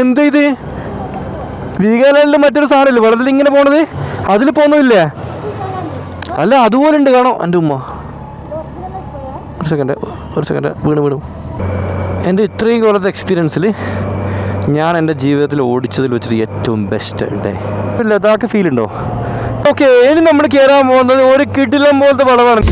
എന്താ ഇത്? വീഗാലാൻഡിൽ മറ്റൊരു സാധനമില്ല വെള്ളത്തിൽ ഇങ്ങനെ പോണത്, അതിൽ പോകുന്നില്ലേ? അല്ല അതുപോലെ ഉണ്ട്, കാണോ എൻ്റെ ഉമ്മ. ഒരു സെക്കൻഡ് വീണു. എൻ്റെ ഇത്രയും കൊല്ലത്തെ എക്സ്പീരിയൻസിൽ ഞാൻ എൻ്റെ ജീവിതത്തിൽ ഓടിച്ചതിൽ വെച്ചിട്ട് ഏറ്റവും ബെസ്റ്റ് ഡേ. ലഡാക്ക് ഫീൽ ഉണ്ടോ? ഓക്കെ, ഇനി നമ്മൾ കയറാൻ പോകുന്നത് ഒരു കിടിലം പോലത്തെ വളവാണ്.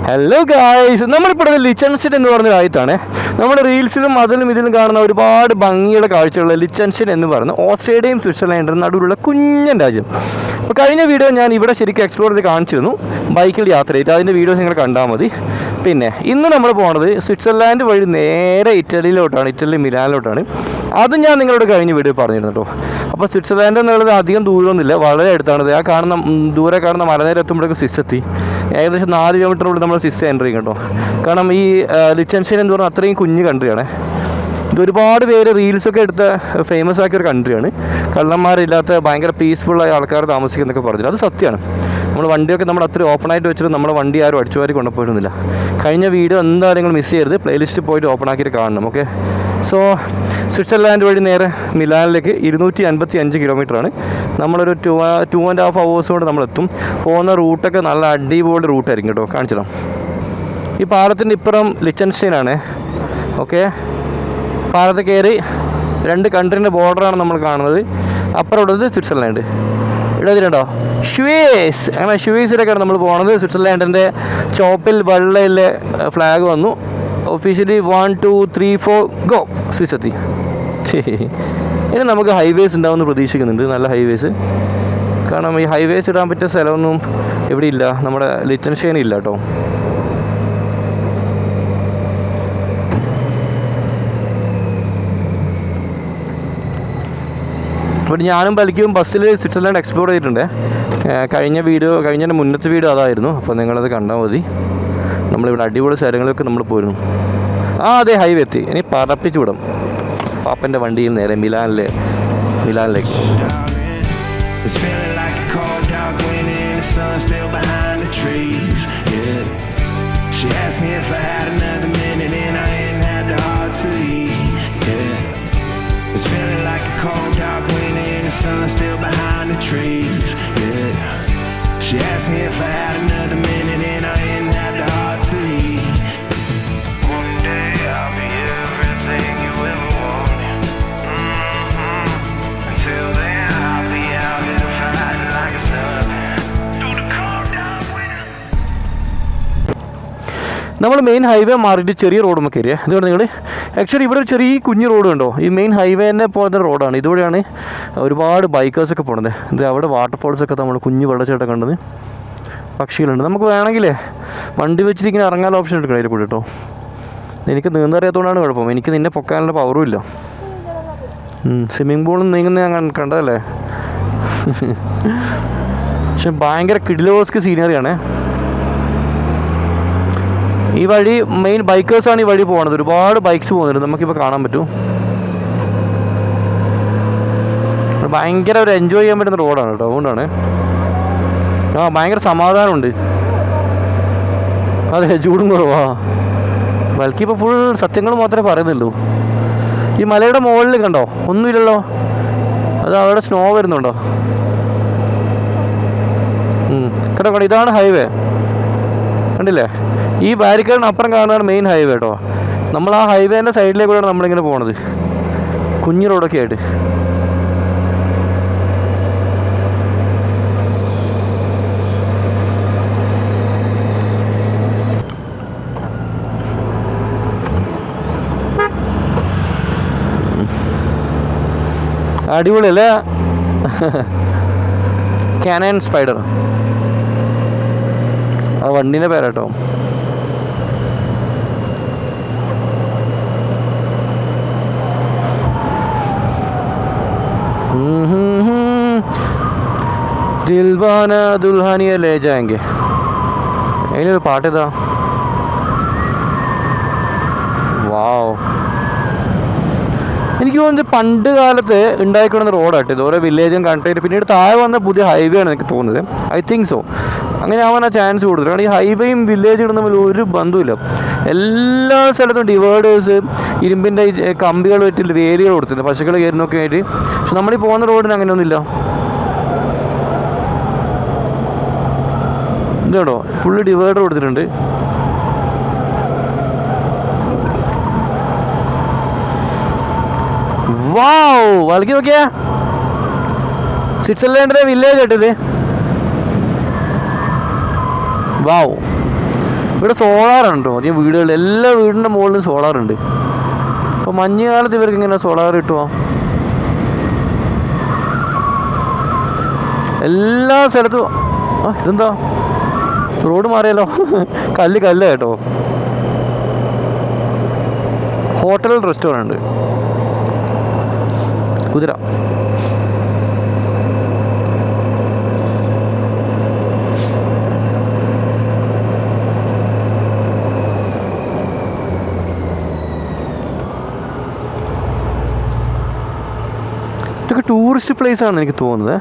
ഹലോ ഗായ്സ്, നമ്മളിപ്പോൾ ലിച്ചൻസ്റ്റൈൻ എന്ന് പറഞ്ഞ രാജ്യത്താണ്. നമ്മുടെ റീൽസിലും അതിലും ഇതിലും കാണുന്ന ഒരുപാട് ഭംഗിയുള്ള കാഴ്ചകളുള്ള ലിച്ചൻസ്റ്റൈൻ എന്ന് പറയുന്ന ഓസ്ട്രേലിയയും സ്വിറ്റ്സർലൻഡിനും നടുവിലുള്ള കുഞ്ഞൻ രാജ്യം. അപ്പോൾ കഴിഞ്ഞ വീഡിയോ ഞാൻ ഇവിടെ ശരിക്കും എക്സ്പ്ലോർ ചെയ്ത് കാണിച്ചിരുന്നു, ബൈക്കിൽ യാത്ര ചെയ്തിട്ട്. അതിൻ്റെ വീഡിയോസ് നിങ്ങൾ കണ്ടാൽ മതി. പിന്നെ ഇന്ന് നമ്മൾ പോകുന്നത് സ്വിറ്റ്സർലാൻഡ് വഴി നേരെ ഇറ്റലിയിലോട്ടാണ്, ഇറ്റലി മിലാനിലോട്ടാണ്. അതും ഞാൻ നിങ്ങളോട് കഴിഞ്ഞ വീഡിയോ പറഞ്ഞിരുന്നു കേട്ടോ. അപ്പോൾ സ്വിറ്റ്സർലാൻഡ് എന്നുള്ളത് അധികം ദൂരമൊന്നുമില്ല, വളരെ അടുത്താണ്. ആ കാണുന്ന ദൂരെ കാണുന്ന മലനിര എത്തുമ്പോഴേക്കും സ്വിസ് എത്തി. ഏകദേശം 4 കിലോമീറ്ററിനുള്ളിൽ നമ്മൾ സ്വിസ് എൻ്റർ ചെയ്യും കേട്ടോ. കാരണം ഈ ലിച്ചൻസ്റ്റൈൻ എന്ന് പറഞ്ഞാൽ അത്രയും കുഞ്ഞ് കൺട്രിയാണ്. ഇതൊരുപാട് പേര് റീൽസൊക്കെ എടുത്ത് ഫേമസ് ആക്കിയ ഒരു കൺട്രിയാണ്. കള്ളന്മാരില്ലാത്ത ഭയങ്കര പീസ്ഫുള്ളായ ആൾക്കാർ താമസിക്കുന്നൊക്കെ പറഞ്ഞില്ല, അത് സത്യമാണ്. നമ്മൾ വണ്ടിയൊക്കെ നമ്മൾ അത്ര ഓപ്പണായിട്ട് വെച്ചിട്ട് നമ്മുടെ വണ്ടി ആരും അടിച്ചുവാരി കൊണ്ടുപോയിരുന്നില്ല. കഴിഞ്ഞ വീഡിയോ എന്തായാലും നിങ്ങൾ മിസ് ചെയ്യരുത്, പ്ലേലിസ്റ്റ് പോയിട്ട് ഓപ്പൺ ആക്കിയിട്ട് കാണണം. ഓക്കെ, സോ സ്വിറ്റ്സർലാൻഡ് വഴി നേരെ മിലാനിലേക്ക് 255 കിലോമീറ്ററാണ്. നമ്മളൊരു 2.5 hours കൊണ്ട് നമ്മളെത്തും. പോകുന്ന റൂട്ടൊക്കെ നല്ല അടിപൊളി റൂട്ടായിരിക്കും കേട്ടോ, കാണിച്ചിടാം. ഈ പാലത്തിൻ്റെ ഇപ്പുറം ലിച്ചൻസ്റ്റൈൻ ആണ്. ഓക്കെ, പാലത്ത് കയറി 2 കൺട്രീൻ്റെ ബോർഡറാണ് നമ്മൾ കാണുന്നത്. അപ്പുറം ഉള്ളത് സ്വിറ്റ്സർലാൻഡ്. ഇടതിലുണ്ടോ ഷ്വീസ്, അങ്ങനെ ഷ്വീസിലൊക്കെയാണ് നമ്മൾ പോകുന്നത്. സ്വിറ്റ്സർലാൻഡിൻ്റെ ചോപ്പിൽ വെള്ളയിലെ ഫ്ലാഗ് വന്നു. ഒഫീഷ്യലി 1 2 3 4 ഗോ, സ്വിസ് എത്തി. ഇനി നമുക്ക് ഹൈവേസ് ഉണ്ടാവുമെന്ന് പ്രതീക്ഷിക്കുന്നുണ്ട്, നല്ല ഹൈവേസ്. കാരണം ഈ ഹൈവേസ് ഇടാൻ പറ്റിയ സ്ഥലമൊന്നും ഇവിടെ ഇല്ല, നമ്മുടെ ലിച്ചൻസ്റ്റൈൻ ഇല്ല കേട്ടോ. അപ്പോൾ ഞാനും ബലിക്കും ബസ്സിൽ സ്വിറ്റ്സർലാൻഡ് എക്സ്പ്ലോർ ചെയ്തിട്ടുണ്ട്. കഴിഞ്ഞ മുന്നത്തെ വീഡിയോ അതായിരുന്നു, അപ്പോൾ നിങ്ങളത് കണ്ടാൽ മതി. നമ്മളിവിടെ അടിപൊളി സ്ഥലങ്ങളൊക്കെ നമ്മൾ പോയിരുന്നു. അതെ, ഹൈവേ എത്തി. ഇനി പറപ്പിച്ചു വിടും പാപ്പൻ്റെ വണ്ടിയിൽ നേരെ മിലാനിലേക്ക്. It's feeling like a cold dark wind and the sun still behind the trees. Yeah. She asked me if I had another minute and I didn't have the heart to leave. One day I'll be everything you ever wanted. Until then I'll be out here fighting like it's nothing. Through the cold dark wind. നമ്മൾ main highway മാറിയിട്ട് ചെറിയ road നമുക്ക് കയറിയാൽ ഇതുകൊണ്ട് നിങ്ങൾ actually ഇവിടെ ഒരു ചെറിയ കുഞ്ഞു റോഡ് കണ്ടോ. ഈ മെയിൻ ഹൈവേനെ പോകുന്ന റോഡാണ്. ഇതുവഴിയാണ് ഒരുപാട് ബൈക്കേഴ്സൊക്കെ പോകുന്നത്. ഇത് അവിടെ വാട്ടർഫോൾസൊക്കെ നമ്മൾ കുഞ്ഞു വെള്ളച്ചാട്ടം കണ്ടത്, പക്ഷികളുണ്ട്. നമുക്ക് വേണമെങ്കിലേ വണ്ടി വെച്ചിട്ട് ഇങ്ങനെ ഇറങ്ങാൻ ഓപ്ഷൻ എടുക്കണം അതിൽ കൂടി കേട്ടോ. എനിക്ക് നീന്തറിയാത്തതുകൊണ്ടാണ് കുഴപ്പം, എനിക്ക് നിന്നെ പൊക്കാനുള്ള പവറും ഇല്ല. സ്വിമ്മിംഗ് പൂളിൽ നീങ്ങുന്ന ഞാൻ കണ്ടതല്ലേ. പക്ഷെ ഭയങ്കര കിഡിലോസ്ക്ക് സീനറിയാണ്. ഈ വഴി മെയിൻ ബൈക്കേഴ്സാണ് ഈ വഴി പോകുന്നത്. ഒരുപാട് ബൈക്സ് പോകുന്നുണ്ട്, നമുക്കിപ്പോൾ കാണാൻ പറ്റും. ഭയങ്കര ഒരു എൻജോയ് ചെയ്യാൻ പറ്റുന്ന റോഡാണ് കേട്ടോ, അതുകൊണ്ടാണ്. ഭയങ്കര സമാധാനമുണ്ട്. അതെ, ചൂടും കുറവാ. ബൽക്കിപ്പോൾ ഫുൾ സത്യങ്ങൾ മാത്രമേ പറയുന്നുള്ളൂ. ഈ മലയുടെ മുകളിൽ കണ്ടോ ഒന്നുമില്ലല്ലോ, അത് അവിടെ സ്നോ വരുന്നുണ്ടോ? കേട്ടോ, ഇതാണ് ഹൈവേ, കണ്ടില്ലേ? ഈ ബാരിക്കേഡിന് അപ്പുറം കാണുന്നതാണ് മെയിൻ ഹൈവേ കേട്ടോ. നമ്മൾ ആ ഹൈവേൻ്റെ സൈഡിലേക്കൂടെയാണ് നമ്മളിങ്ങനെ പോണത്, കുഞ്ഞു റോഡൊക്കെ ആയിട്ട്. അടിപൊളിയല്ലേ? കാനൻ സ്പൈഡർ ആ വണ്ടീൻ്റെ പേരാട്ടോ. ദിൽവാന ദുൽഹാനിയ ലേ ജായെങ്കെ, അതിനൊരു പാട്ടേതാ? വാവ്, എനിക്ക് തോന്നുന്നത് പണ്ട് കാലത്ത് ഉണ്ടായിക്കൊണ്ടുന്ന റോഡാട്ടോ ഇത്. ഓരോ വില്ലേജും കണക്ട് ചെയ്ത് പിന്നീട് താഴെ വന്ന പുതിയ ഹൈവേ ആണ് എനിക്ക് തോന്നുന്നത്. I think so. അങ്ങനെ ആവാൻ ചാൻസ് കൂടുതൽ. കാരണം ഈ ഹൈവേയും വില്ലേജുകളും തമ്മിൽ ഒരു ബന്ധമില്ല. എല്ലാ സ്ഥലത്തും ഡിവൈഡേഴ്സ്, ഇരുമ്പിൻ്റെ കമ്പികൾ വെച്ചിട്ട് വേലികൾ കൊടുത്തിട്ടുണ്ട് പശുക്കൾ കയറുന്നൊക്കെ ആയിട്ട്. പക്ഷെ നമ്മളീ പോകുന്ന റോഡിന് അങ്ങനെയൊന്നുമില്ല. ഇതാണോ ഫുള്ള് ഡിവൈഡർ കൊടുത്തിട്ടുണ്ട്. വാവ്, വളക്കി നോക്കിയാ സ്വിറ്റ്സർലാൻഡിലെ വില്ലേജ് കേട്ടത്. വാവ്, ഇവിടെ സോളാറുണ്ടോ അധികം വീടുകളിൽ. എല്ലാ വീടിൻ്റെ മുകളിലും സോളാറുണ്ട്. അപ്പോൾ മഞ്ഞുകാലത്ത് ഇവർക്ക് ഇങ്ങനെ സോളാർ കിട്ടുമോ? എല്ലാ സ്ഥലത്തും. ഇതെന്താ റോഡ് മാറിയല്ലോ. കല്ല് കേട്ടോ. ഹോട്ടൽ റെസ്റ്റോറൻറ്റ് കുതിര. ഇതൊക്കെ ടൂറിസ്റ്റ് പ്ലേസ് ആണെന്ന് എനിക്ക് തോന്നുന്നത്.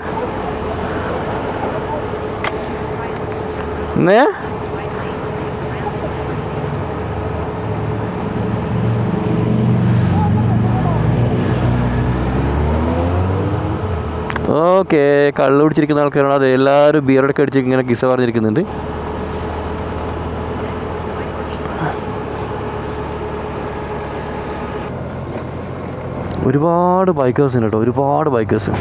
ഓക്കെ, കള്ളു പിടിച്ചിരിക്കുന്ന ആൾക്കാരാണ് അത്. എല്ലാവരും ബിയറൊക്കെ അടിച്ച് ഇങ്ങനെ കിസ പറഞ്ഞിരിക്കുന്നുണ്ട്. ഒരുപാട് ബൈക്കേഴ്സ് ഉണ്ട് കേട്ടോ, ഒരുപാട് ബൈക്കേഴ്സ്.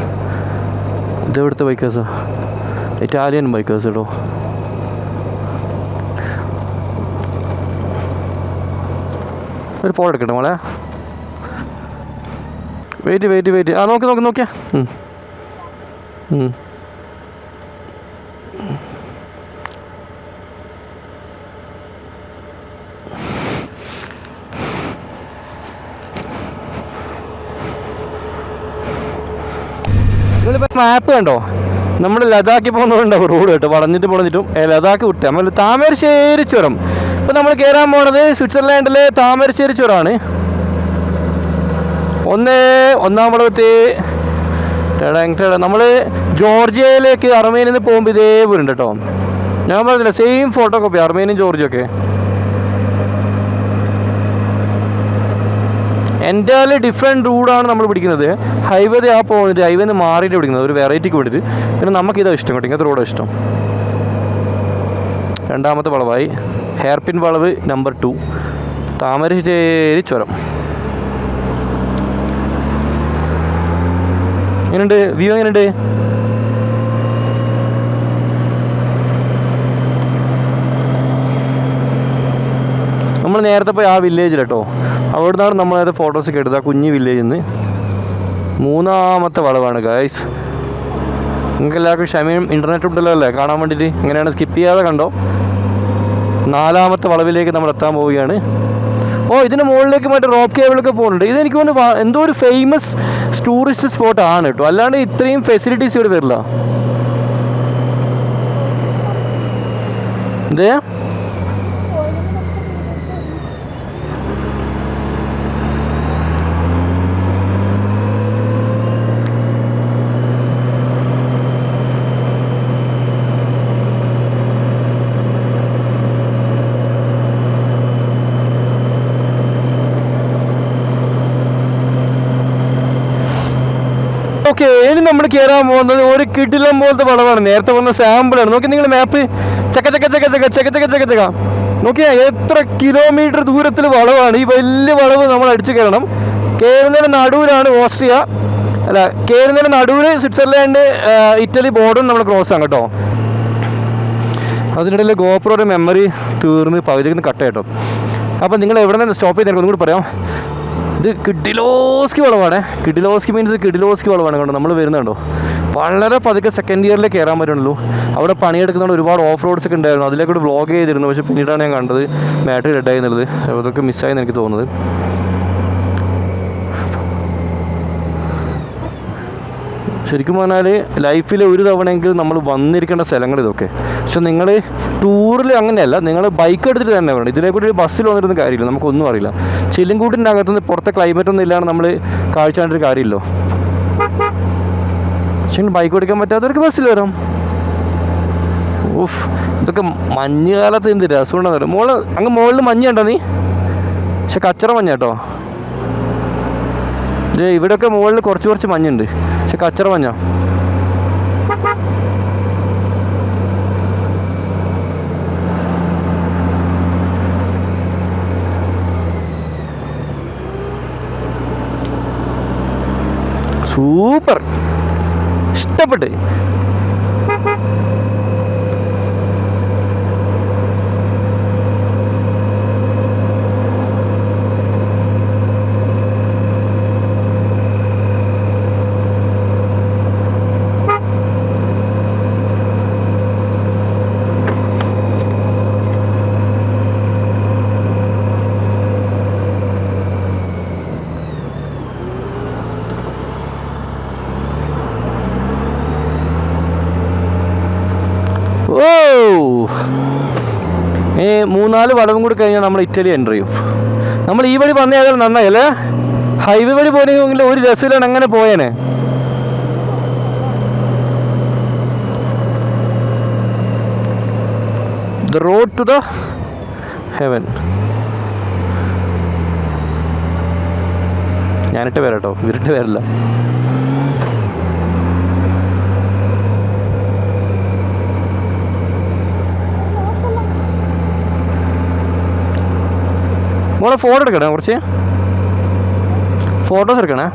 ഇതെവിടുത്തെ ബൈക്കേഴ്സാ? ഇറ്റാലിയൻ ബൈക്കേഴ്സ് കേട്ടോ. ഒരു ഫോട്ടോ എടുക്കട്ടെ മോളെ. വെയിറ്റ്. ആ നോക്കിയാ. നിങ്ങളിപ്പോൾ മാപ്പ് കണ്ടോ? നമ്മൾ ലഡാക്കിൽ പോകുന്നതുണ്ടാവും റോഡ് കേട്ടോ, വളഞ്ഞിട്ടും ലഡാക്ക് വിട്ട് നമ്മൾ താമരശ്ശേരി ചുരം. ഇപ്പം നമ്മൾ കയറാൻ പോണത് സ്വിറ്റ്സർലാൻഡിലെ താമരശ്ശേരി ചുരമാണ്. ഒന്നാം വളവെത്തി നമ്മൾ ജോർജിയയിലേക്ക് അർമേനിയിൽ നിന്ന് പോകുമ്പോൾ ഇതേ വീടുണ്ട് കേട്ടോ. ഞാൻ പറഞ്ഞില്ല, സെയിം ഫോട്ടോ കോപ്പി അർമേനിയും ജോർജിയൊക്കെ. എൻ്റെ ഡിഫറെൻറ്റ് റൂട്ടാണ് നമ്മൾ പിടിക്കുന്നത്. ഹൈവേ ആ പോകുന്നിട്ട് ഹൈവേന്ന് മാറിയിട്ട് പിടിക്കുന്നത് ഒരു വെറൈറ്റിക്ക് വേണ്ടിയിട്ട്. പിന്നെ നമുക്കിതാ ഇഷ്ടം കേട്ടോ, ഇങ്ങനത്തെ റോഡാണ് ഇഷ്ടം. രണ്ടാമത്തെ വളവായി ഹെയർപിൻ വളവ് നമ്പർ 2 താമരശ്ശേരി ചുരം. എങ്ങനെയുണ്ട് വ്യൂ? എങ്ങനെയുണ്ട്? നമ്മൾ നേരത്തെ പോയി ആ വില്ലേജിൽ കേട്ടോ, അവിടെ നിന്നാണ് നമ്മൾ നേരത്തെ ഫോട്ടോസൊക്കെ എടുത്തത്, ആ കുഞ്ഞ് വില്ലേജിൽ നിന്ന്. മൂന്നാമത്തെ വളവാണ് ഗൈസ്. നിങ്ങൾക്ക് എല്ലാവർക്കും ക്ഷമയും ഇൻ്റർനെറ്റും ഉണ്ടല്ലോ അല്ലേ കാണാൻ വേണ്ടിയിട്ട്. ഇങ്ങനെയാണ്, സ്കിപ്പ് ചെയ്യാതെ കണ്ടോ. 4ാമത്തെ വളവിലേക്ക് നമ്മൾ എത്താൻ പോവുകയാണ്. ഇതിന് മുകളിലേക്ക് മറ്റേ റോപ്പ് കേബിളൊക്കെ പോകുന്നുണ്ട്. ഇതെനിക്ക് തോന്നുന്നു എന്തോ ഒരു ഫേമസ് ടൂറിസ്റ്റ് സ്പോട്ടാണ് കേട്ടോ, അല്ലാണ്ട് ഇത്രയും ഫെസിലിറ്റീസ് ഇവിടെ വരില്ല. ഇതേ ഓക്കെ, ഇനി നമ്മൾ കയറാൻ പോകുന്നത് ഒരു കിടിലം പോലത്തെ വളവാണ്. നേരത്തെ വന്ന സാമ്പിളാണ്. നോക്കി നിങ്ങൾ മാപ്പ്, ചക്ക നോക്കിയാ എത്ര കിലോമീറ്റർ ദൂരത്തിൽ വളവാണ്. ഈ വലിയ വളവ് നമ്മൾ അടിച്ചു കയറണം. കയറുന്നതിന് നടുവിലാണ് ഓസ്ട്രിയ, കയറുന്നതിന് നടുവിൽ സ്വിറ്റ്സർലാൻഡ് ഇറ്റലി ബോർഡറും നമ്മൾ ക്രോസ് ആണ് കേട്ടോ. അതിനിടയിൽ ഗോപ്രോയുടെ മെമ്മറി തീർന്ന് പകുതിക്ക് കട്ട് കേട്ടോ. അപ്പം നിങ്ങൾ എവിടെ നിന്ന് സ്റ്റോപ്പ് ചെയ്ത് എനിക്ക് ഒന്നുകൂടി പറയാം. ഇത് കിഡിലോസ്കി വളവാണ്. കിഡിലോസ്കി മീൻസ് കിഡിലോസ്കി വളവാണ് കേട്ടോ. നമ്മൾ വരുന്നുണ്ടോ, വളരെ പതുക്കെ സെക്കൻഡ് ഇയറിലേ കയറാൻ പറ്റുള്ളൂ. അവിടെ പണിയെടുക്കുന്നതുകൊണ്ട് ഒരുപാട് ഓഫ് റോഡ്സ് ഒക്കെ ഉണ്ടായിരുന്നു. അതിലേക്കൂടെ വ്ളോഗ് ചെയ്തിരുന്നു. പക്ഷേ പിന്നീടാണ് ഞാൻ കണ്ടത് ബാറ്ററി ഡെഡ് ആയി എന്നുള്ളത്. അതൊക്കെ മിസ്സായെന്ന് എനിക്ക് തോന്നുന്നത്. ശരിക്കും പറഞ്ഞാൽ ലൈഫിൽ ഒരു തവണയെങ്കിലും നമ്മൾ വന്നിരിക്കേണ്ട സ്ഥലങ്ങൾ ഇതൊക്കെ. പക്ഷെ നിങ്ങൾ ടൂറിൽ അങ്ങനെയല്ല, നിങ്ങൾ ബൈക്ക് എടുത്തിട്ട് തന്നെ വേണം. ഇതിലേക്കൂടി ഒരു ബസ്സിൽ വന്നിരുന്ന കാര്യമില്ല, നമുക്കൊന്നും അറിയില്ല. ചില്ലുംകൂട്ടിൻ്റെ അകത്തുനിന്ന് പുറത്തെ ക്ലൈമറ്റ് ഒന്നും ഇല്ലാണ്ട് നമ്മൾ കാഴ്ച കണ്ടൊരു കാര്യമില്ലോ. പക്ഷേ ബൈക്ക് ഓടിക്കാൻ പറ്റാത്തവർക്ക് ബസ്സിൽ വരാം. ഓഫ്, ഇതൊക്കെ മഞ്ഞുകാലത്ത് എന്ത് രസമുണ്ടെന്ന് പറയും. അങ്ങ് മുകളിൽ മഞ്ഞുണ്ടോ നീ? പക്ഷെ കച്ചറ മഞ്ഞ കേട്ടോ. ഇവിടെയൊക്കെ മുകളിൽ കുറച്ച് മഞ്ഞുണ്ട്, പക്ഷെ കച്ചറ മഞ്ഞ. സൂപ്പർ, ഇഷ്ടപ്പെട്ട്. ഓ, 3-4 വളവും കൂടി കഴിഞ്ഞാൽ നമ്മൾ ഇറ്റലി എൻ്റർ ചെയ്യും. നമ്മൾ ഈ വഴി വന്നേ ഏതായാലും നന്നായല്ലേ. ഹൈവേ വഴി പോയെങ്കിൽ ഒരു രസമില്ലാണ് അങ്ങനെ പോയേനെ. The road to the heaven. ഞാനിട്ട് പേരാ കേട്ടോ, ഇവരിട്ട് പേരല്ല. മോളെ ഫോട്ടോ എടുക്കണേ, കുറച്ച് ഫോട്ടോസ് എടുക്കണേ.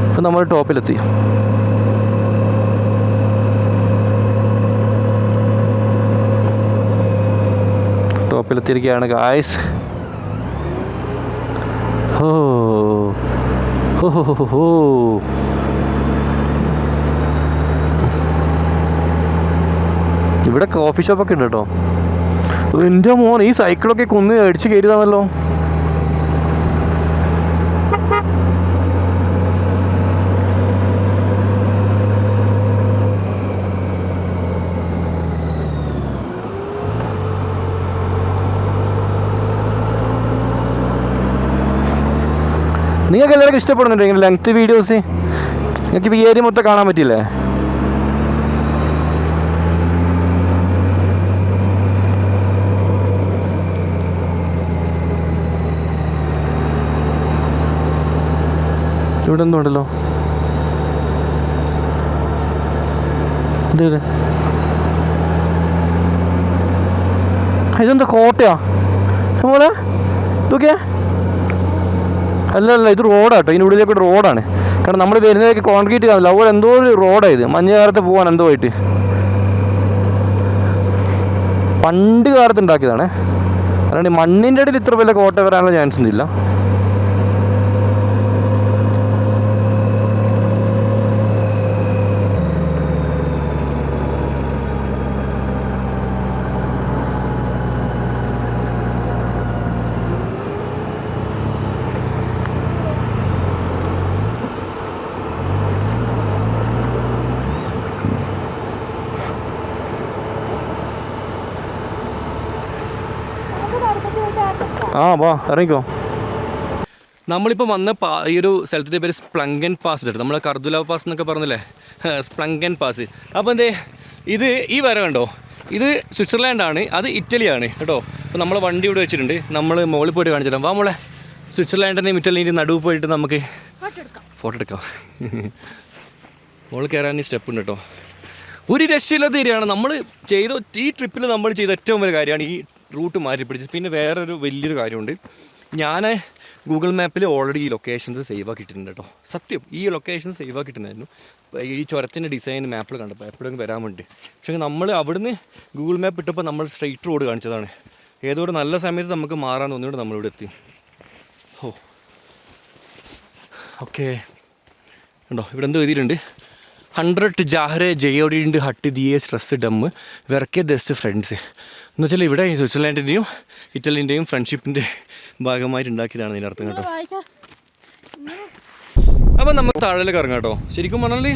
ഇപ്പം നമ്മൾ ടോപ്പിലെത്തി. ടോപ്പിലെത്തിയിരിക്കുകയാണ് ഗായ്സ്. ഹോ ഹോ ഹോ ഹോ. ഇവിടെ കോഫി ഷോപ്പൊക്കെ ഉണ്ട് കേട്ടോ. എൻ്റെ മോൻ, ഈ സൈക്കിളൊക്കെ കുന്ന് അടിച്ച് കയറിയതാണല്ലോ. നിങ്ങൾക്ക് എല്ലാവർക്കും ഇഷ്ടപ്പെടുന്നുണ്ട് ഇങ്ങനെ ലെങ്ത് വീഡിയോസ്? നിങ്ങൾക്ക് ഈ ഏരിയ മൊത്തം കാണാൻ പറ്റില്ലേ? ഇവിടെ ഒന്നും ഉണ്ടല്ലോ. ഇതെന്താ കോട്ടയാ പോലെ? നോക്കിയേ. അല്ല, ഇത് റോഡാട്ടോ. ഇതിൻ്റെ ഉള്ളിലേക്കൂടെ റോഡാണ്. കാരണം നമ്മൾ വരുന്നതൊക്കെ കോൺക്രീറ്റ് കാണില്ല, അതുപോലെ എന്തോ ഒരു റോഡാണ് ഇത്. മഞ്ഞ കാലത്ത് പോകാൻ എന്തോ ആയിട്ട് പണ്ട് കാലത്ത് ഉണ്ടാക്കിയതാണ്. അല്ലാണ്ട് മണ്ണിൻ്റെ ഇടയിൽ ഇത്ര വലിയ കോട്ട വരാനുള്ള ചാൻസ് ഒന്നുമില്ല. വാ ഇറങ്ങിക്കോ. നമ്മളിപ്പോൾ വന്ന ഈ ഒരു സ്ഥലത്തിൻ്റെ പേര് സ്പ്ലങ്കൻ പാസ് കേട്ടോ. നമ്മൾ കർദുല പാസ് എന്നൊക്കെ പറഞ്ഞില്ലേ, സ്പ്ലങ്കൻ പാസ്. അപ്പോൾ എന്തേ ഇത് ഈ വര കണ്ടോ, ഇത് സ്വിറ്റ്സർലാൻഡാണ്, അത് ഇറ്റലിയാണ് കേട്ടോ. അപ്പോൾ നമ്മൾ വണ്ടി ഇവിടെ വെച്ചിട്ടുണ്ട്. നമ്മൾ മുകളിൽ പോയിട്ട് കാണിച്ചിട്ടാണ്. വാ മോളെ, സ്വിറ്റ്സർലാൻഡിൻ്റെയും ഇറ്റലിൻ്റെയും നടുവ് പോയിട്ട് നമുക്ക് ഫോട്ടോ എടുക്കാം. മുകളിൽ കയറാൻ സ്റ്റെപ്പ് ഉണ്ട് കേട്ടോ. ഒരു രക്ഷയില്ലാത്ത ഏരിയയാണ്. നമ്മൾ ഈ ട്രിപ്പിൽ നമ്മൾ ചെയ്ത ഏറ്റവും വലിയ കാര്യമാണ് ഈ റൂട്ട് മാറ്റി പിടിച്ചത്. പിന്നെ വേറൊരു വലിയൊരു കാര്യമുണ്ട്, ഞാൻ ഗൂഗിൾ മാപ്പിൽ ഓൾറെഡി ഈ ലൊക്കേഷൻസ് സേവ് ആക്കിയിട്ടുണ്ട് കേട്ടോ. സത്യം, ഈ ലൊക്കേഷൻ സേവ് ആക്കിയിട്ടുണ്ടായിരുന്നു. ഈ ചുരത്തിൻ്റെ ഡിസൈൻ മാപ്പിൽ കണ്ടപ്പോൾ എപ്പോഴെങ്കിലും വരാൻ വേണ്ടി. പക്ഷേ നമ്മൾ അവിടുന്ന് ഗൂഗിൾ മാപ്പ് ഇട്ടപ്പോൾ നമ്മൾ സ്ട്രെയിറ്റ് റോഡ് കാണിച്ചതാണ്. ഏതോ ഒരു നല്ല സമയത്ത് നമുക്ക് മാറാൻ തോന്നിയിട്ട് നമ്മളിവിടെ എത്തി. ഓ ഓക്കെ ഉണ്ടോ, ഇവിടെ എന്തോ എഴുതിയിട്ടുണ്ട്, 100 ജാഹ്രെ ജയോഡിൻ്റെ ഹട്ട് ദിയെ സ്ട്രെസ് ഡമ്മ് വെറക്കെ ദസ്റ്റ് ഫ്രണ്ട്സ് എന്ന് വെച്ചാൽ ഇവിടെ സ്വിറ്റ്സർലാൻഡിൻ്റെയും ഇറ്റലിൻ്റെയും ഫ്രണ്ട്ഷിപ്പിൻ്റെ ഭാഗമായിട്ട് ഉണ്ടാക്കിയതാണ് ഇതിൻ്റെ അർത്ഥം കേട്ടോ. അപ്പം നമുക്ക് താഴേക്ക് ഇറങ്ങാം കേട്ടോ. ശരിക്കും പറഞ്ഞാൽ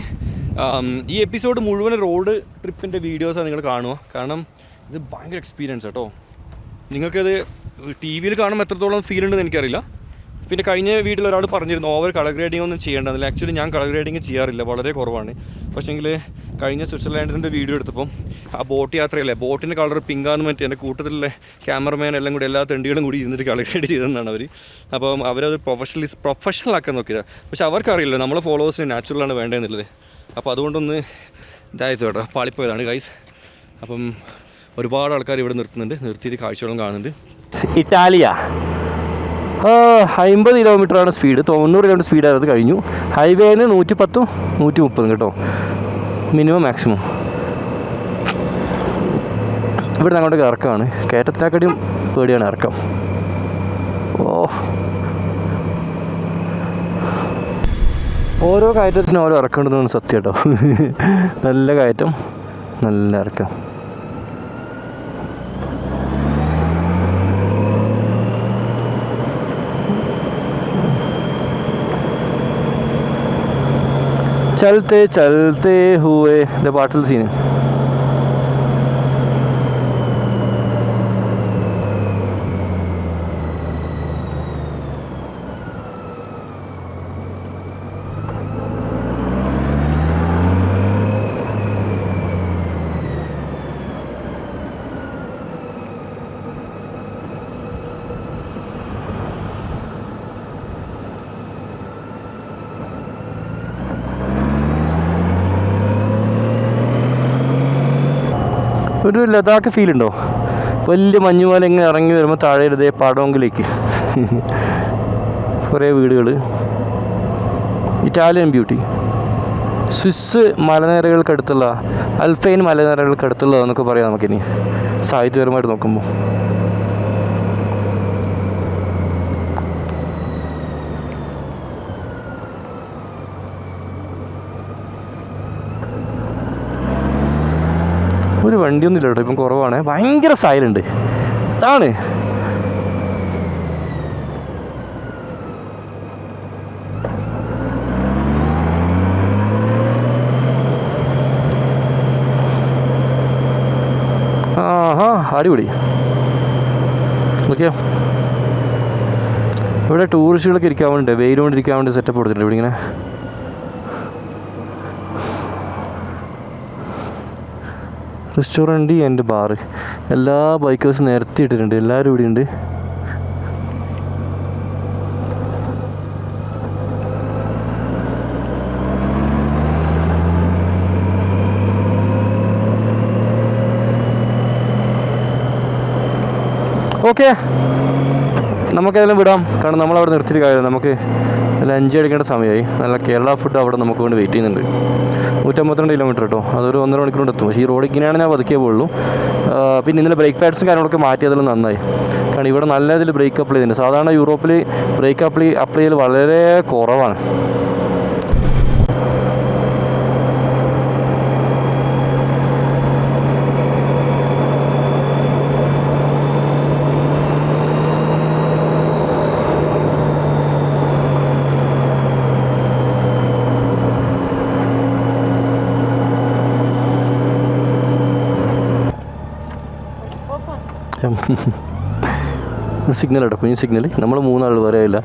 ഈ എപ്പിസോഡ് മുഴുവൻ റോഡ് ട്രിപ്പിൻ്റെ വീഡിയോസാണ് നിങ്ങൾ കാണുക. കാരണം ഇത് ഭയങ്കര എക്സ്പീരിയൻസ് കേട്ടോ. നിങ്ങൾക്കത് ടി വിയിൽ കാണുമ്പോൾ എത്രത്തോളം ഫീൽ ഉണ്ടെന്ന് എനിക്കറിയില്ല. പിന്നെ കഴിഞ്ഞ വീട്ടിൽ ഒരാൾ പറഞ്ഞിരുന്നു ഓവർ കളർ ഗ്രേഡിംഗ് ഒന്നും ചെയ്യേണ്ടതില്ല. ആക്ച്വലി ഞാൻ കളർ ഗ്രേഡിങ് ചെയ്യാറില്ല, വളരെ കുറവാണ്. പക്ഷേങ്കിൽ കഴിഞ്ഞ സ്വിറ്റ്സർലാൻഡിൻ്റെ വീഡിയോ എടുത്തപ്പം ആ ബോട്ട് യാത്രയല്ലേ, ബോട്ടിൻ്റെ കളർ പിങ്കാന്ന് പറ്റി എൻ്റെ കൂട്ടത്തിലുള്ള ക്യാമറമാൻ എല്ലാം കൂടി എല്ലാ തെണ്ടികളും കൂടി ഇരുന്നിട്ട് കളർ ഗ്രേഡ് ചെയ്തതെന്നാണ് അവർ. അപ്പം അവരത് പ്രൊഫഷണൽ ആക്കാൻ നോക്കിയതാണ്. പക്ഷെ അവർക്കറിയില്ല നമ്മളെ ഫോളോവേഴ്സിന് നാച്ചുറലാണ് വേണ്ടതെന്നുള്ളത്. അപ്പോൾ അതുകൊണ്ടൊന്ന് ഇതായത് കേട്ടോ, പാളിപ്പോയതാണ് ഗൈസ്. അപ്പം ഒരുപാട് ആൾക്കാർ ഇവിടെ നിർത്തുന്നുണ്ട്, നിർത്തിയിട്ട് കാഴ്ചകളും കാണുന്നുണ്ട്. ഇറ്റാലിയ 50 കിലോമീറ്ററാണ് സ്പീഡ്, 90 കിലോമീറ്റർ സ്പീഡായത് കഴിഞ്ഞു. ഹൈവേന്ന് 110 130 കേട്ടോ, മിനിമം മാക്സിമം. ഇവിടെ അങ്ങോട്ടേക്ക് ഇറക്കമാണ്, കയറ്റത്തിനെക്കാട്ടിയും പേടിയാണ് ഇറക്കം. ഓരോ കയറ്റത്തിനും ഓരോ ഇറക്കേണ്ടതെന്ന് സത്യം കേട്ടോ. നല്ല കയറ്റം, നല്ല ഇറക്കം. ചലത്തെ ചലത്തെ ഹൂവേ ദ പാട്ടിൽ സീന്. ഒരു ലഡാക്ക് ഫീൽ ഉണ്ടോ? വലിയ മഞ്ഞുപോലെ ഇങ്ങനെ ഇറങ്ങി വരുമ്പോൾ താഴെ ഇതേ പാടോങ്കിലേക്ക് കുറേ വീടുകൾ. Italian beauty. സ്വിസ് മലനിരകൾക്കടുത്തുള്ള, അൽഫൈൻ മലനിരകൾക്കടുത്തുള്ളതെന്നൊക്കെ പറയാം നമുക്കിനി സാഹിത്യപരമായിട്ട് നോക്കുമ്പോൾ. ഒരു വണ്ടിയൊന്നും ഇല്ല കേട്ടോ, ഇപ്പം കുറവാണ്. ഭയങ്കര സൈലൻ്റ് അതാണ്. അടിപൊളി. ഓക്കെ, ഇവിടെ ടൂറിസ്റ്റുകളൊക്കെ ഇരിക്കാൻ വേണ്ടി, വെയിൽ കൊണ്ടിരിക്കാൻ വേണ്ടി സെറ്റപ്പ് കൊടുത്തിട്ടുണ്ട് ഇവിടെ ഇങ്ങനെ. റെസ്റ്റോറൻറ്റ് ആൻഡ് ബാറ്, എല്ലാ ബൈക്കേഴ്സും നിരത്തിയിട്ടിട്ടുണ്ട്, എല്ലാവരും ഇവിടെ ഉണ്ട്. ഓക്കെ, നമുക്കതെല്ലാം വിടാം. കാരണം നമ്മളവിടെ നിർത്തിയിട്ട് കാര്യമില്ല, നമുക്ക് ലഞ്ച് അടിക്കേണ്ട സമയമായി. നല്ല കേരള ഫുഡ് അവിടെ നമുക്ക് വേണ്ടി വെയിറ്റ് ചെയ്യുന്നുണ്ട്. 152 കിലോമീറ്റർ കേട്ടോ, അതൊരു 1.5 മണിക്കൂർ കൊണ്ട് എത്തും. പക്ഷേ ഈ റോഡ് ഇങ്ങനെയാണ് ഞാൻ പതുക്കേ പോകുള്ളൂ. പിന്നെ ഇന്നലെ ബ്രേക്ക് പാഡ്സും കാര്യങ്ങളൊക്കെ മാറ്റിയതെല്ലാം നന്നായി. കാരണം ഇവിടെ നല്ല ഇതിൽ ബ്രേക്ക് അപ്ലൈ ചെയ്യുന്നുണ്ട്. സാധാരണ യൂറോപ്പിൽ ബ്രേക്ക് അപ്ലൈ ചെയ്യൽ വളരെ കുറവാണ്. സിഗ്നൽ കേട്ടോ, കുഞ്ഞ് സിഗ്നൽ. നമ്മൾ 3 ആൾ വരെയില്ല.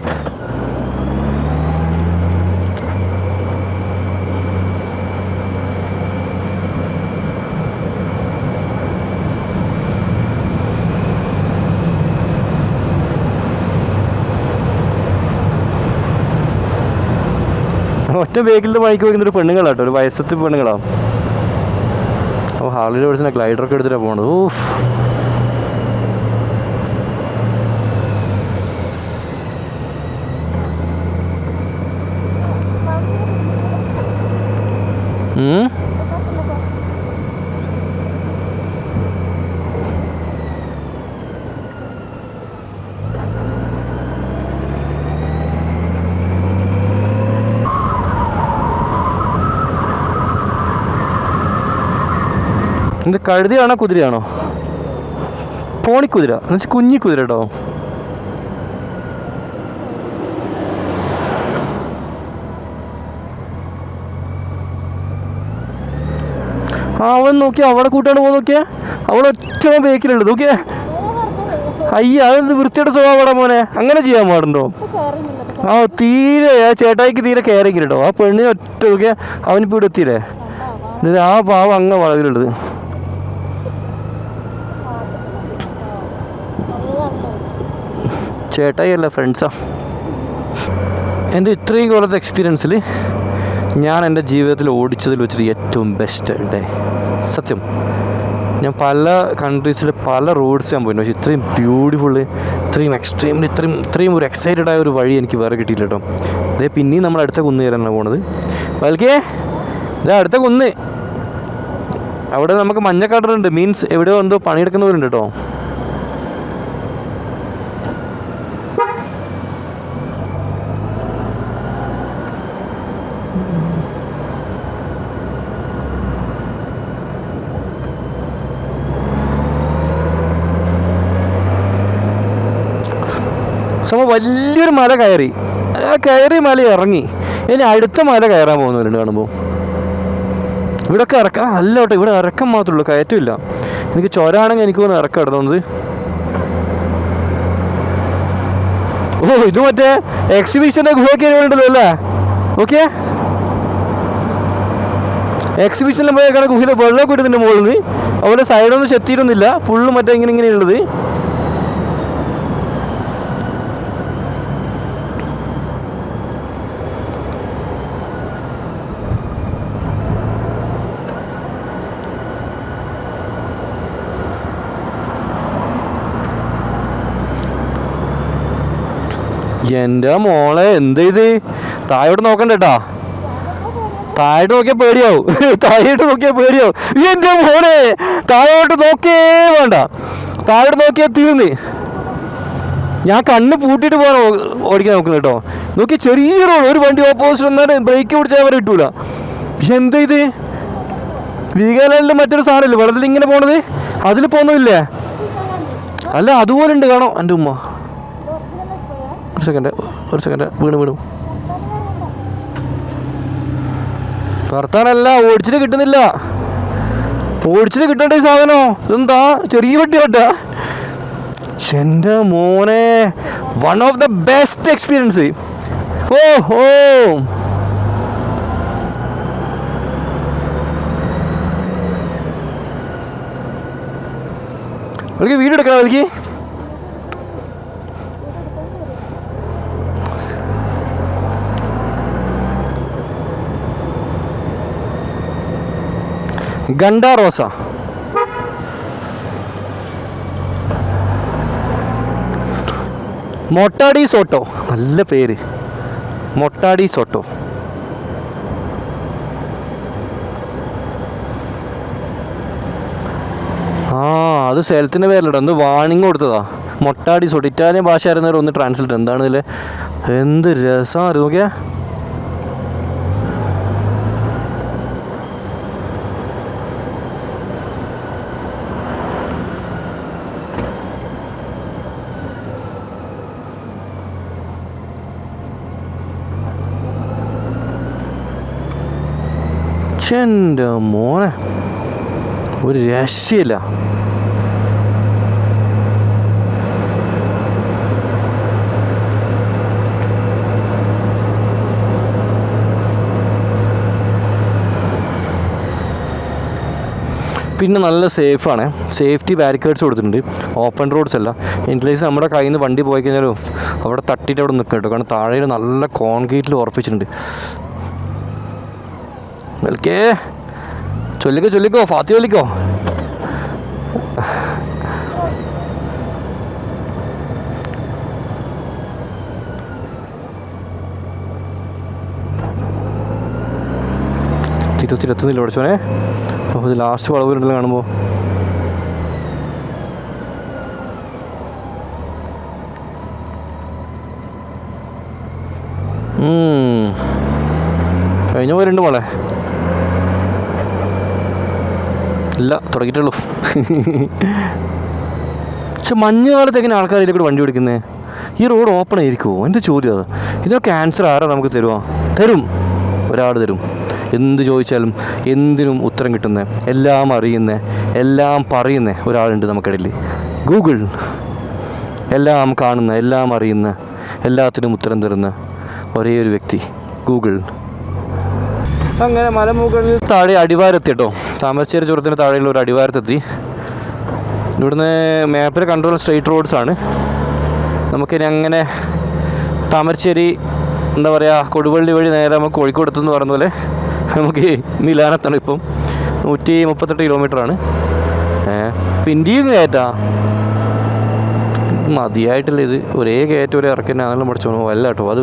ഒറ്റ വേഗിലിൻ്റെ വഴിക്ക് വയ്ക്കുന്നൊരു പെണ്ണുങ്ങളാട്ടോ, ഒരു വയസ്സത്തെ പെണ്ണുങ്ങളാണ്. അപ്പോൾ ഹാർലി ഡേവിഡ്സൻ്റെ ഗ്ലൈഡറൊക്കെ എടുത്തിട്ടാണ് പോകുന്നത്. ഓഫ്, ഇത് കഴുതയാണോ കുതിരയാണോ? പോണിക്കുതിര എന്നുവെച്ചാൽ കുഞ്ഞി കുതിര കേട്ടോ. അവൻ നോക്കിയാ അവിടെ കൂട്ടാണ്ട് പോകുന്ന നോക്കിയാ, അവിടെ ഒറ്റ ബേക്കിലുള്ളത് നോക്കിയാ. അയ്യ, അതെന്ത് വൃത്തിയുടെ സ്വഭാവം അവിടെ മോനെ, അങ്ങനെ ചെയ്യാൻ പാടുണ്ടോ? ആ തീരെ ആ ചേട്ടായിക്ക് തീരെ കയറിക്കില്ല കേട്ടോ. ആ പെണ്ണിന് ഒറ്റ നോക്കിയാ അവനിപ്പോൾ ഇവിടെ എത്തിയില്ലേ. ആ പാവം അങ്ങ് വളവിലുള്ളത്. ചേട്ടായി അല്ല, ഫ്രണ്ട്സാ. എൻ്റെ ഇത്രയും കൊല്ലത്തെ എക്സ്പീരിയൻസിൽ ഞാൻ എൻ്റെ ജീവിതത്തിൽ ഓടിച്ചതിൽ വെച്ചിട്ട് ഏറ്റവും ബെസ്റ്റ് ഡേ. സത്യം, ഞാൻ പല കൺട്രീസിൽ പല റോഡ്സ് ഞാൻ പോയിരുന്നു. പക്ഷേ ഇത്രയും ബ്യൂട്ടിഫുള്ള്, ഇത്രയും എക്സ്ട്രീംലി ഇത്രയും ഒരു എക്സൈറ്റഡ് ആയ ഒരു വഴി എനിക്ക് വേറെ കിട്ടിയില്ല കേട്ടോ. അതേ പിന്നെയും നമ്മൾ അടുത്ത കുന്ന് കയറാനാണ് പോണത്. വൽക്കേ ഇതേ അടുത്ത കുന്ന്. അവിടെ നമുക്ക് മഞ്ഞക്കാടുണ്ട്, മീൻസ് എവിടെയോ എന്തോ പണിയെടുക്കുന്നവരുണ്ട് കേട്ടോ. വലിയൊരു മല കയറി, ആ കയറിയ മല ഇറങ്ങി. ഇനി അടുത്ത മല കയറാൻ പോകുന്നവരുണ്ട് കാണുമ്പോൾ. ഇവിടെയൊക്കെ ഇറക്കാം അല്ല കേട്ടോ, ഇവിടെ ഇറക്കം മാത്രമേ ഉള്ളൂ, കയറ്റമില്ല. എനിക്ക് ചൊരാണെങ്കിൽ എനിക്ക് തോന്നുന്നു ഇറക്കം ഇടുന്നത്. ഓ, ഇത് മറ്റേ എക്സിബിഷൻ്റെ ഗുഹയ്ക്ക് വേണ്ടല്ലോ അല്ലേ? ഓക്കെ, എക്സിബിഷനിൽ പോയ കണക്ക് ഗുഹയിൽ വെള്ളമൊക്കെ ഇടുന്നുണ്ട് മുകളിൽ നിന്ന്. അതുപോലെ സൈഡൊന്നും ചെത്തിയിട്ടൊന്നുമില്ല, ഫുള്ള് മറ്റേ ഇങ്ങനെയുള്ളത്. എൻ്റെ മോളെ എന്ത് ചെയ്ത് താഴോട്ട് നോക്കണ്ട കേട്ടാ. താഴോട്ട് നോക്കിയാൽ പേടിയാവും, താഴോട്ട് നോക്കിയാൽ പേടിയാവും. എൻ്റെ മോനെ താഴോട്ട് നോക്കേ വേണ്ട, താഴോട്ട് നോക്കിയാൽ തീർന്ന്. ഞാൻ കണ്ണ് പൂട്ടിയിട്ട് പോകാൻ ഓടിക്കാൻ നോക്കുന്നത് കേട്ടോ. നോക്കി ചെറിയ റോഡ്, ഒരു വണ്ടി ഓപ്പോസിറ്റ് വന്നാൽ ബ്രേക്ക് പിടിച്ചാൽ വരെ കിട്ടൂല. എന്ത് ചെയ്ത് വീഗാലാൻഡിൽ മറ്റൊരു സാധനമില്ല വെള്ളത്തിൽ ഇങ്ങനെ പോണത്, അതിൽ പോകുന്നില്ലേ? അല്ല അതുപോലെ ഉണ്ട്, കാണോ എൻ്റെ ഉമ്മ. ഒരു സെക്കൻഡ് വീണു. ഭർത്താനല്ല, ഓടിച്ചിട്ട് കിട്ടുന്നില്ല. ഓടിച്ചിട്ട് കിട്ടേണ്ട ഈ സാധനോ? ഇതെന്താ ചെറിയ വണ്ടി വട്ട. എൻ്റെ മോനെ, one of the best experience. ഓ ഹോ, അവൾക്ക് വീഡിയോ എടുക്കണം. അവൾക്ക് ഗണ്ട റോസ. മൊട്ടാടി സോട്ടോ, നല്ല പേര്, മൊട്ടാടി സോട്ടോ. അത് സ്ഥലത്തിൻ്റെ പേരിലട്ടോ, എന്ത് വാണിങ് കൊടുത്തതാ. മൊട്ടാടി സോട്ടോ, ഇറ്റാലിയൻ ഭാഷ ആയിരുന്നവർ ഒന്ന് ട്രാൻസ്ലേറ്റ്. എന്താണ് ഇതിൽ? എന്ത് രസമാണ് നോക്കിയാ. എൻ്റെ മോനെ, ഒരു രക്ഷയില്ല. പിന്നെ നല്ല സേഫാണ്, സേഫ്റ്റി ബാരിക്കേഡ്സ് കൊടുത്തിട്ടുണ്ട്. ഓപ്പൺ റോഡ്സ് അല്ല. ഇൻകേസ് നമ്മുടെ കയ്യിൽ നിന്ന് വണ്ടി പോയി കഴിഞ്ഞാലോ അവിടെ തട്ടിയിട്ട് അവിടെ നിൽക്കും കേട്ടോ. കാരണം താഴെ നല്ല കോൺക്രീറ്റിൽ ഉറപ്പിച്ചിട്ടുണ്ട്. വെൽക്കേ ചൊല്ലിക്കോ ഫാത്തി ചൊല്ലിക്കോ. തിരുത്തുന്നില്ല പഠിച്ചോനെ. അപ്പോൾ ഇത് ലാസ്റ്റ് വളവുണ്ടല്ലോ കാണുമ്പോൾ. കഴിഞ്ഞ പോലുണ്ട് മോളെ. ഇല്ല, തുടങ്ങിയിട്ടുള്ളൂ. പക്ഷെ മഞ്ഞ് കാലത്ത് എങ്ങനെ ആൾക്കാർ ഇതിൽ കൂടെ വണ്ടി ഓടിക്കുന്നത്? ഈ റോഡ് ഓപ്പൺ ആയിരിക്കുമോ? എൻ്റെ ചോദ്യം അത്. ഇതിനൊക്കെ ആൻസർ ആരാ നമുക്ക് തരുമോ? തരും, ഒരാൾ തരും. എന്ത് ചോദിച്ചാലും എന്തിനും ഉത്തരം കിട്ടുന്ന, എല്ലാം അറിയുന്ന, എല്ലാം പറയുന്ന ഒരാളുണ്ട് നമുക്കിടയിൽ. ഗൂഗിൾ. എല്ലാം കാണുന്ന, എല്ലാം അറിയുന്ന, എല്ലാത്തിനും ഉത്തരം തരുന്ന ഒരേ ഒരു വ്യക്തി ഗൂഗിൾ. അങ്ങനെ മലമുകളിൽ താഴെ അടിവാരത്തി കേട്ടോ. താമരശ്ശേരി ചുരത്തിന് താഴെയുള്ള ഒരു അടിവാരത്തെത്തി. ഇവിടുന്ന് മാപ്പിൽ കണ്ടുള്ള സ്ട്രെയിറ്റ് റോഡ്സാണ്. നമുക്കിനി അങ്ങനെ താമരശ്ശേരി എന്താ പറയുക, കൊടുവള്ളി വഴി നേരെ നമുക്ക് കോഴിക്കോടെത്തുമെന്ന് പറഞ്ഞ പോലെ നമുക്ക് മിലാനെത്തണം. ഇപ്പം 138 കിലോമീറ്ററാണ്. പിന്തിയും കയറ്റാ മതിയായിട്ടില്ല. ഇത് ഒരേ കയറ്റം ഒരേ ഇറക്കി ആണെങ്കിലും പഠിച്ചോ അല്ല കേട്ടോ. അത്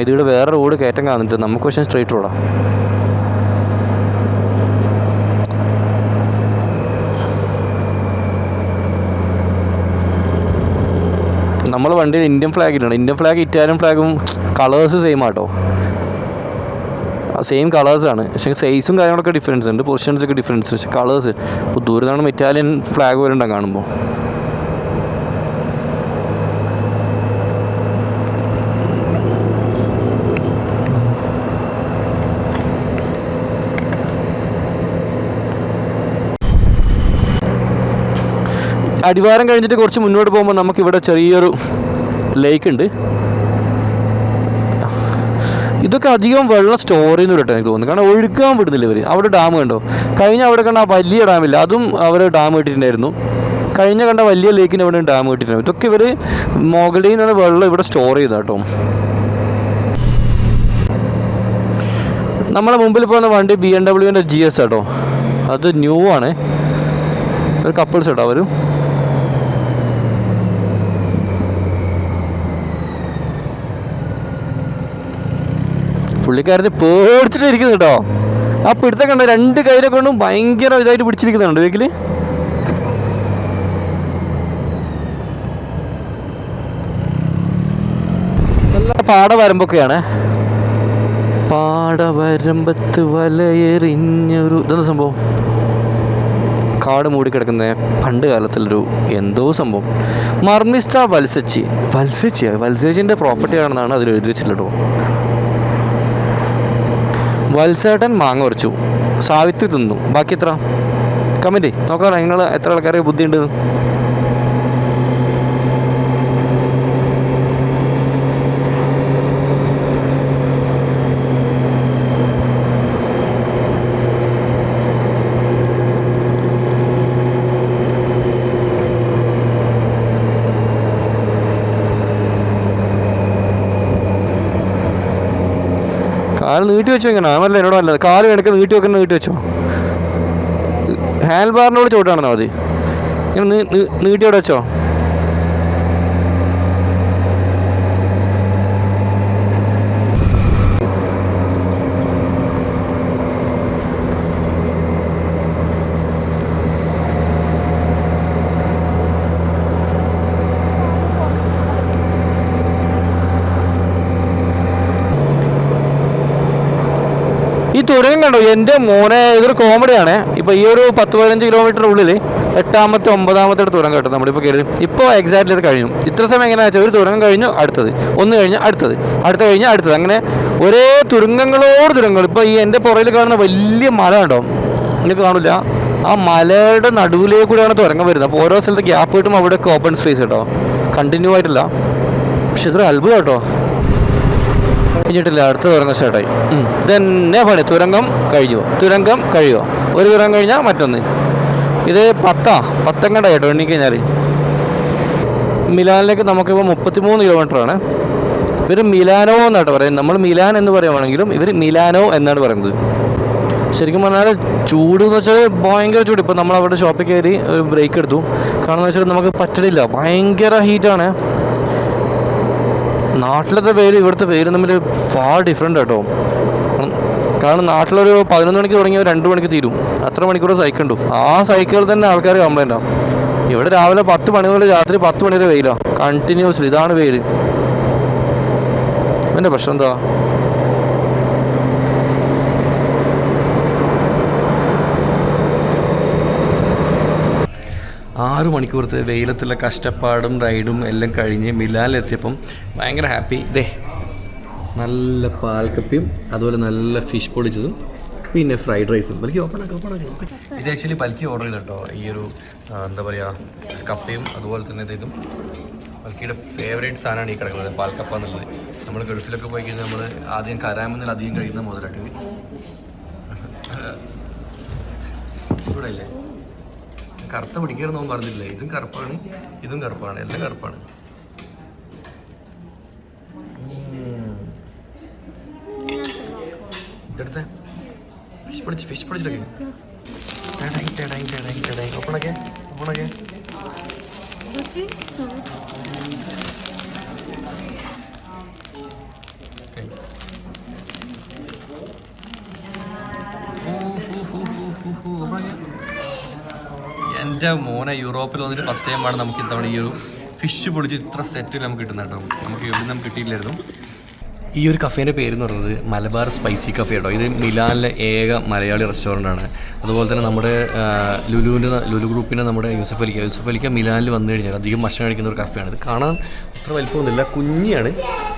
ഇതിവിടെ വേറെ റോഡ് കയറ്റം കാണുന്നിട്ട് നമുക്ക് പക്ഷേ സ്ട്രെയിറ്റ് റോഡാണ്. നമ്മൾ വണ്ടിയിൽ ഇന്ത്യൻ ഫ്ലാഗിലാണ്. ഇന്ത്യൻ ഫ്ലാഗ് ഇറ്റാലിയൻ ഫ്ലാഗും കളേഴ്സ് സെയിം ആട്ടോ, സെയിം കളേഴ്സാണ്. പക്ഷേ സൈസും കാര്യങ്ങളൊക്കെ ഡിഫറൻസ് ഉണ്ട്, പൊസിഷൻസൊക്കെ ഡിഫറൻസ്. പക്ഷേ കളേഴ്സ് ഇപ്പോൾ ദൂരെ നിന്നാണ് ഇറ്റാലിയൻ ഫ്ലാഗ് പോലെ ഉണ്ടാകും കാണുമ്പോൾ. അടിവാരം കഴിഞ്ഞിട്ട് കുറച്ച് മുന്നോട്ട് പോകുമ്പോൾ നമുക്കിവിടെ ചെറിയൊരു ലേക്ക് ഉണ്ട്. ഇതൊക്കെ അധികം വെള്ളം സ്റ്റോർ ചെയ്യുന്ന ഒരു എനിക്ക് തോന്നുന്നു. കാരണം ഒഴുക്കാൻ വിടുന്നില്ല ഇവർ. അവിടെ ഡാം കണ്ടോ? കഴിഞ്ഞ അവിടെ കണ്ട ആ വലിയ ഡാമില്ല, അതും അവർ ഡാം കെട്ടിയിട്ടുണ്ടായിരുന്നു. കഴിഞ്ഞ കണ്ട വലിയ ലേക്കിന് അവിടെ ഡാം കെട്ടിയിട്ടുണ്ടായിരുന്നു. ഇതൊക്കെ ഇവർ മുകളിൽ നിന്ന് വെള്ളം ഇവിടെ സ്റ്റോർ ചെയ്ത കേട്ടോ. നമ്മളെ മുമ്പിൽ പോകുന്ന വണ്ടി BMW GS കേട്ടോ. അത് ന്യൂ ആണ്. ഒരു കപ്പിൾസ് കേട്ടോ അവരും. പുള്ളിക്കാരത്ത് പേടിച്ചിട്ട് ഇരിക്കുന്നു കേട്ടോ. ആ പിടുത്തം കണ്ടോ? 2 കയ്യിലെ കൊണ്ടും ഭയങ്കര ഇതായിട്ട് പിടിച്ചിരിക്കുന്നുണ്ട് വീക്കിൽ. നല്ല പാടവരമ്പൊക്കെയാണ്. പാടവരമ്പത്ത് വലയെറിഞ്ഞൊരു ഇതെന്താ സംഭവം? കാട് മൂടിക്കിടക്കുന്ന പണ്ട് കാലത്തിലൊരു എന്തോ സംഭവം. മർമിസ്റ്റ വത്സച്ചിൻ്റെ പ്രോപ്പർട്ടി ആണെന്നാണ് അതിൽ എഴുതി വെച്ചിട്ടുള്ളൂ. വത്സേട്ടൻ മാങ്ങ ഉറച്ചു, സാവിത്രി തിന്നു. ബാക്കി എത്ര? കമൻറ്റ് നോക്കാം. നിങ്ങൾ എത്ര ആൾക്കാർക്ക് ബുദ്ധിയുണ്ട്? കാല് നീട്ടി വെച്ചോ. ഇങ്ങനെ ആണല്ലോ എന്നോട് നല്ലത്. കാല് കിടക്ക് നീട്ടി വെക്കുന്ന നീട്ടി വെച്ചോ. ഹാൻഡ് ബാറിനോട് ചോട്ടാണെന്നോ മതി. ഇങ്ങനെ നീട്ടി അവിടെ വെച്ചോ. ഈ തുരങ്കം കണ്ടോ? എൻ്റെ മോനെ, ഇതൊരു കോമഡിയാണ്. ഇപ്പോൾ ഈ ഒരു 10-15 കിലോമീറ്റർ ഉള്ളിൽ 8ാമത്തെ 9ാമത്തെ തുരങ്കം കേട്ടോ നമ്മളിപ്പോൾ കയറി. ഇപ്പോൾ എക്സാക്ട്ലി ഇത് കഴിഞ്ഞു. ഇത്ര സമയം എങ്ങനെയാണെന്ന് വെച്ചാൽ ഒരു തുരങ്കം കഴിഞ്ഞു അടുത്തത്, ഒന്ന് കഴിഞ്ഞ് അടുത്തത്, അടുത്ത കഴിഞ്ഞ് അടുത്തത്, അങ്ങനെ ഒരേ തുരങ്കങ്ങളോട് തുരങ്കങ്ങൾ. ഇപ്പോൾ ഈ എൻ്റെ പുറയിൽ കാണുന്ന വലിയ മല കണ്ടോ? നിങ്ങൾക്ക് കാണില്ല. ആ മലയുടെ നടുവിലേക്കൂടെയാണ് തുരങ്കം വരുന്നത്. അപ്പോൾ ഓരോ സ്ഥലത്ത് ഗ്യാപ്പ് കിട്ടും. അവിടെയൊക്കെ ഓപ്പൺ സ്പേസ് കേട്ടോ, കണ്ടിന്യൂ ആയിട്ടില്ല. പക്ഷെ ഇതൊരു അത്ഭുതം കേട്ടോ. കഴിഞ്ഞിട്ടില്ല, അടുത്ത തുരങ്കം സ്റ്റാർട്ടായി. ഇതന്നെ പണി. തുരങ്കം കഴിഞ്ഞു, തുരങ്കം കഴിയുമോ? ഒരു തുരങ്കം കഴിഞ്ഞാൽ മറ്റൊന്ന്. ഇത് 10 കണ്ട കേട്ടോ എണ്ണിക്കഴിഞ്ഞാൽ. മിലാനിലേക്ക് നമുക്കിപ്പോൾ 33 കിലോമീറ്ററാണ്. ഇവർ മിലാനോ എന്നാട്ടോ പറയുന്നത്. നമ്മൾ മിലാൻ എന്ന് പറയുവാണെങ്കിലും ഇവർ മിലാനോ എന്നാണ് പറയുന്നത്. ശരിക്കും പറഞ്ഞാൽ ചൂട് എന്ന് വെച്ചാൽ ഭയങ്കര ചൂട്. ഇപ്പോൾ നമ്മളവിടെ ഷോപ്പിൽ കയറി ഒരു ബ്രേക്ക് എടുത്തു. കാരണം എന്ന് വെച്ചാൽ നമുക്ക് പറ്റണില്ല, ഭയങ്കര ഹീറ്റാണ്. നാട്ടിലത്തെ വെയിൽ ഇവിടുത്തെ വെയിൽ തമ്മിൽ ഫാർ ഡിഫറെൻ്റ് കേട്ടോ. കാരണം നാട്ടിലൊരു 11 മണിക്ക് തുടങ്ങിയ 2 മണിക്ക് തീരും. അത്ര മണിക്കൂർ സൈക്കിൾ ഉണ്ട്. ആ സൈക്കിളിൽ തന്നെ ആൾക്കാർ കംപ്ലൈൻ്റ് ആവും. ഇവിടെ രാവിലെ 10 മണി മുതൽ രാത്രി 10 മണി വരെ വെയിലാണ് കണ്ടിന്യൂസ്ലി. ഇതാണ് വെയിൽ. എൻ്റെ പ്രശ്നം എന്താ? 6 മണിക്കൂറത്തെ വെയിലത്തുള്ള കഷ്ടപ്പാടും റൈഡും എല്ലാം കഴിഞ്ഞ് മിലാനിലെത്തിയപ്പം ഭയങ്കര ഹാപ്പി. ഇതേ നല്ല പാൽക്കപ്പിയും അതുപോലെ നല്ല ഫിഷ് പൊളിച്ചതും പിന്നെ ഫ്രൈഡ് റൈസും. ബൽക്കി ഓപ്പണാക്കി. ഇത് ആക്ച്വലി ബൽക്കി ഓർഡർ ചെയ്ത് കേട്ടോ, ഈ ഒരു എന്താ പറയുക കപ്പയും അതുപോലെ തന്നെ ഇതും. ബൽക്കിയുടെ ഫേവറേറ്റ് സാധനമാണ് ഈ കിടക്കുന്നത്, പാൽക്കപ്പ എന്നുള്ളത്. നമ്മൾ ഗൾഫിലൊക്കെ പോയി കഴിഞ്ഞാൽ നമ്മൾ ആദ്യം കരാമെന്നിൽ അധികം കഴിക്കുന്ന മുതലായിട്ട് ഇവിടെ ഇല്ലേ കറുത്ത പിടിക്കരുതെന്നൊന്നും പറഞ്ഞില്ലേ. ഇതും കറുപ്പാണ്, ഇതും കറുപ്പാണ്, എല്ലാം കറുപ്പാണ്. ഇതെടുത്തേ ഫിഷ് പൊളിച്ചിട്ടൊക്കെ ഓപ്പണൊക്കെ എൻ്റെ മോനെ യൂറോപ്പിൽ വന്നിട്ട് ഫസ്റ്റ് ടൈമാണ് നമുക്ക് ഇത്തവണ ഈ ഒരു ഫിഷ് പൊളിച്ച് ഇത്ര സെറ്റിൽ നമുക്ക് കിട്ടുന്നത് കേട്ടോ. നമുക്ക് എവിടെ നമുക്ക് കിട്ടിയില്ലായിരുന്നു. ഈ ഒരു കഫേൻ്റെ പേരെന്ന് പറയുന്നത് മലബാർ സ്പൈസി കഫേ കേട്ടോ. ഇത് മിലാനിലെ ഏക മലയാളി റെസ്റ്റോറൻ്റാണ്. അതുപോലെ തന്നെ നമ്മുടെ ലുലു ഗ്രൂപ്പിൻ്റെ നമ്മുടെ യൂസഫ് അലിക്ക മിലാനിൽ വന്നു കഴിഞ്ഞാൽ അധികം ഭക്ഷണം കഴിക്കുന്ന ഒരു കഫേയാണ്. ഇത് കാണാൻ അത്ര വലിപ്പമൊന്നുമില്ല,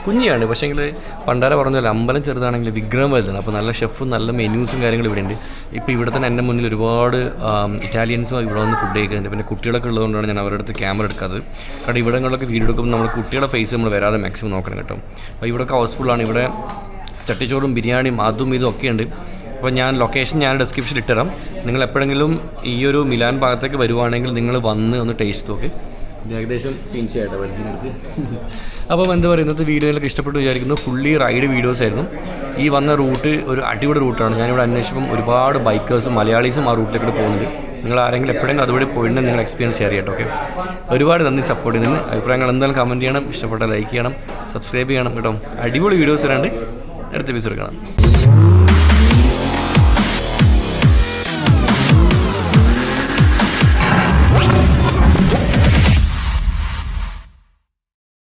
കുഞ്ഞിയാണ്. പക്ഷേങ്കിൽ പണ്ടാര പറഞ്ഞാൽ അമ്പലം ചെറുതാണെങ്കിൽ വിഗ്രഹം വലുതാണ്. അപ്പോൾ നല്ല ഷെഫും നല്ല മെനൂസും കാര്യങ്ങളും ഇവിടെ ഉണ്ട്. ഇപ്പോൾ ഇവിടെ തന്നെ എൻ്റെ മുന്നിൽ ഒരുപാട് ഇറ്റാലിയൻസും ഇവിടെ വന്ന് ഫുഡ് കഴിക്കുന്നുണ്ട്. പിന്നെ കുട്ടികളൊക്കെ ഉള്ളതുകൊണ്ടാണ് ഞാൻ അവരുടെ അടുത്ത് ക്യാമറ എടുക്കാത്തത്. കാരണം ഇവിടങ്ങളിലൊക്കെ വീഡിയോ എടുക്കുമ്പോൾ നമ്മൾ കുട്ടികളുടെ ഫേസ് നമ്മൾ വരാതെ മാക്സിമം നോക്കണം കേട്ടോ. അപ്പോൾ ഇവിടെയൊക്കെ ഹൗസ്ഫുള്ളാണ്. ഇവിടെ ചട്ടിച്ചോറും ബിരിയാണിയും അതും ഇതും ഒക്കെ ഉണ്ട്. അപ്പോൾ ഞാൻ ലൊക്കേഷൻ ഞാൻ ഡിസ്ക്രിപ്ഷനിൽ ഇട്ടുതരാം. നിങ്ങൾ എപ്പോഴെങ്കിലും ഈ ഒരു മിലാൻ ഭാഗത്തേക്ക് വരുവാണെങ്കിൽ നിങ്ങൾ വന്ന് ഒന്ന് ടേസ്റ്റ് നോക്ക്. ഏകദേശം പിഞ്ചായിട്ടോ വലുതിനടുത്ത്. അപ്പം എന്താ പറയുക, ഇന്നത്തെ വീഡിയോയിലൊക്കെ ഇഷ്ടപ്പെട്ടു വിചാരിക്കുന്നു. ഫുള്ളി റൈഡ് വീഡിയോസ് ആയിരുന്നു. ഈ വന്ന റൂട്ട് ഒരു അടിപൊളി റൂട്ടാണ്. ഞാനിവിടെ അന്വേഷിച്ചപ്പം ഒരുപാട് ബൈക്കേഴ്സും മലയാളീസും ആ റൂട്ടിലേക്ക് പോകുന്നുണ്ട്. നിങ്ങൾ ആരെങ്കിലും എപ്പോഴെങ്കിലും അതുവഴി പോയിട്ടുണ്ടെങ്കിൽ നിങ്ങൾ എക്സ്പീരിയൻസ് ഷെയർ ചെയ്യട്ടോ. ഓക്കെ, ഒരുപാട് നന്ദി സപ്പോർട്ട് ചെയ്യുന്നതിന്. അഭിപ്രായങ്ങൾ എന്തായാലും കമൻറ്റ് ചെയ്യണം, ഇഷ്ടപ്പെട്ടാൽ ലൈക്ക് ചെയ്യണം, സബ്സ്ക്രൈബ് ചെയ്യണം കേട്ടോ. അടിപൊളി വീഡിയോസ് വരാണ്ട് അടുത്ത എപ്പിസോഡ് കാണാം.